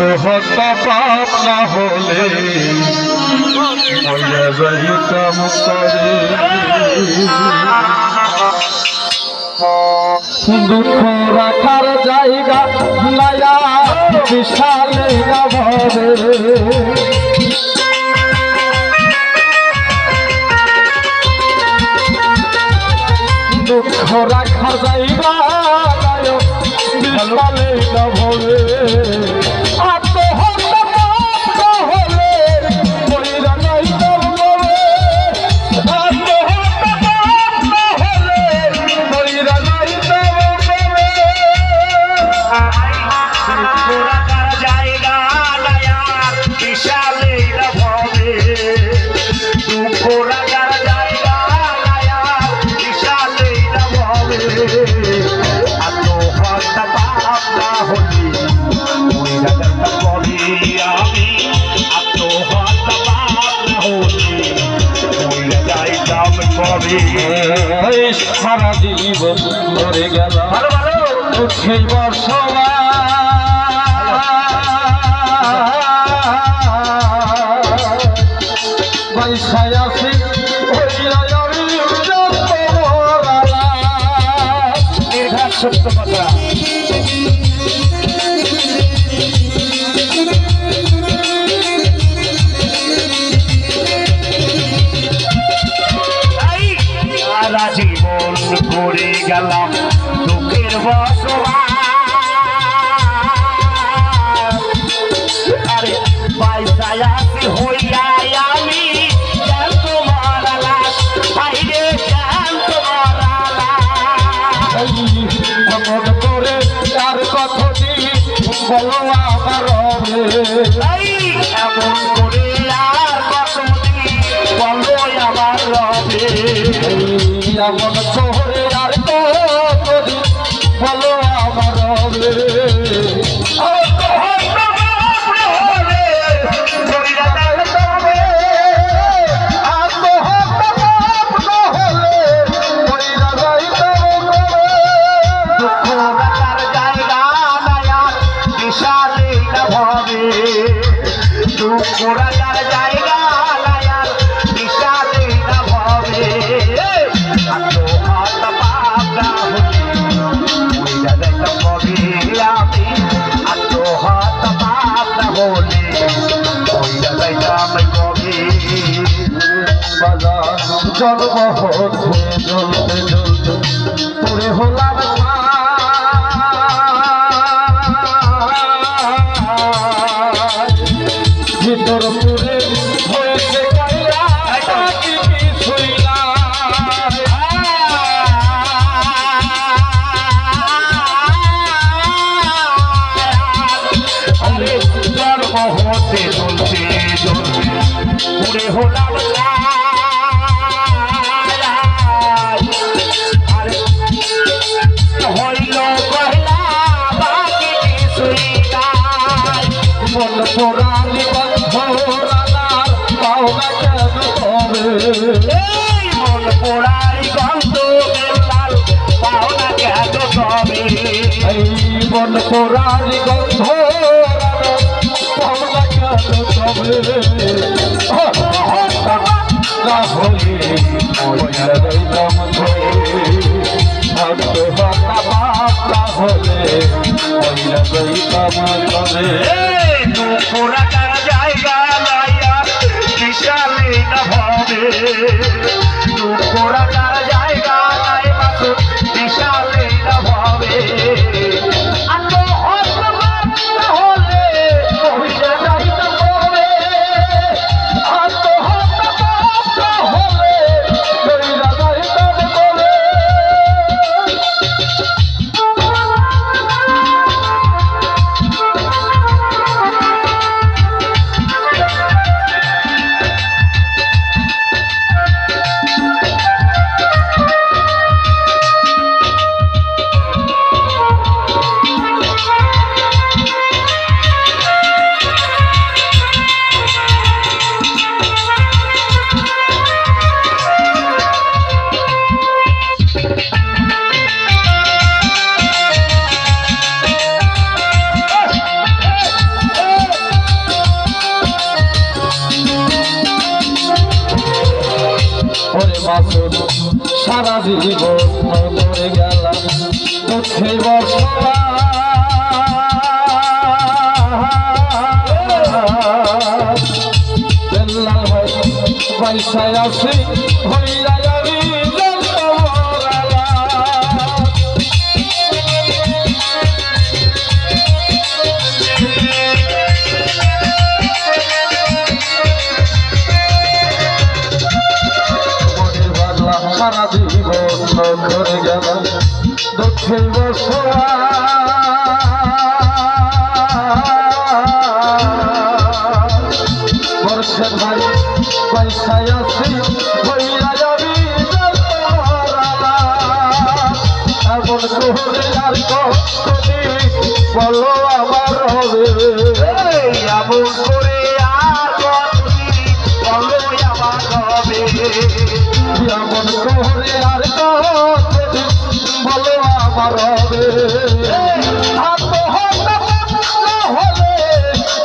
আত্মহত্যা পাপ না হলে মইরা যাইতাম করে। দুঃখ রাখার জায়গা নয়া বিশাল ভবে, দুঃখ রাখার জায়গা নয় বিশাল ভবে। আত্মহত্যা পাপ হলে মইরা যাইতাম করে। আত্মহত্যা পাপ হলে মইরা যাইতাম করে। রাখার জায়গা নয়া বিশাল ভবে, দুঃখ রাখার জায়গা নয়া বিশাল ভবে। আত্মহত্যা পাপ না হলে মইরা যাইতাম করে। আমি আত্মহত্যা পাপ না হলে মইরা যাইতাম করে। সারা জীবন মরে গেল ভালো ভালো দুঃখের বর্ষা, পয়সায় আছে নির্ঘাত সত্য কথা। সারা জীবন করে গেলাম দুঃখের বসবাস। আরে পয়সায় আছি হইয়া আমি জ্যান্ত মরা লাশ, বাইরে জ্যান্ত মরা লাশ। মন করে আর কতটি বলো আমার এমন করে আর কতদিন বলো আমার রবে। এমন শহরে আর কতটি বলো আমার রাখার জায়গা নয়া বিশাল ভবে। আত্মহত্যা পাপ না হলে মইরা যাইতাম করে। আমি আত্মহত্যা পাপ না হলে মইরা যাইতাম করে। জন্ম হতে জ্বলতে জ্বলতে পুরে হলাম ভিতর পুরে হয়েছে কয়লা কিছুই না। জন্ম হতে চলতে চলতে পুরে হলাম হইল কহিলা বাকি কিছুই নাই। মন পোড়ালি বন্ধ রানার পাওনা কেন তবে, এই মন পোড়াই গন্ধ বেলাল পাওনা কেন তবে। এই মন পোড়ালি গন্ধ রানার পাওনা কেন তবে। না হলে মইরা যাইতাম করে। আত্মহত্যা পাপ না হলে মইরা যাইতাম করে। দুঃখ রাখার জায়গা নয়া বিশাল ভবে, দুঃখ রাখার জায়গা নাই মাসুর বিশাল ভবে। আত্মহত্যা পাপ না হলে মইরা যাইতাম করে। আত্মহত্যা পাপ না হলে মইরা যাইতাম করে। জীবন মরে গেলাম দুঃখে বসলা বেল্লাল ভাই পয়সায় আসি হইয়া যাবি সারা জীবন করে গেল দুঃখে বসলা বর্ষের ভাই পয়সায় আসি হইয়া যাবি এমন করে আর কতদিন বলো আমার হবে এমন করে আর কতদিন বলো আমার হবে এমন করে আর কতদিন বলো আমার হবে আত্মহত্যা হলে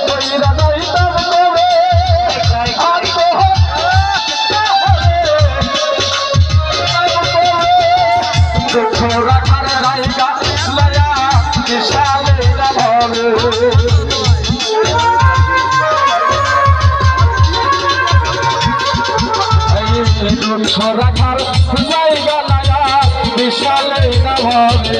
কইরা যাইতাম তবে আত্মহত্যা হলে দুঃখ রাখার জায়গা লয়া বিশালে না হবে দুঃখ রাখার জায়গা লয়া বিশালে না হবে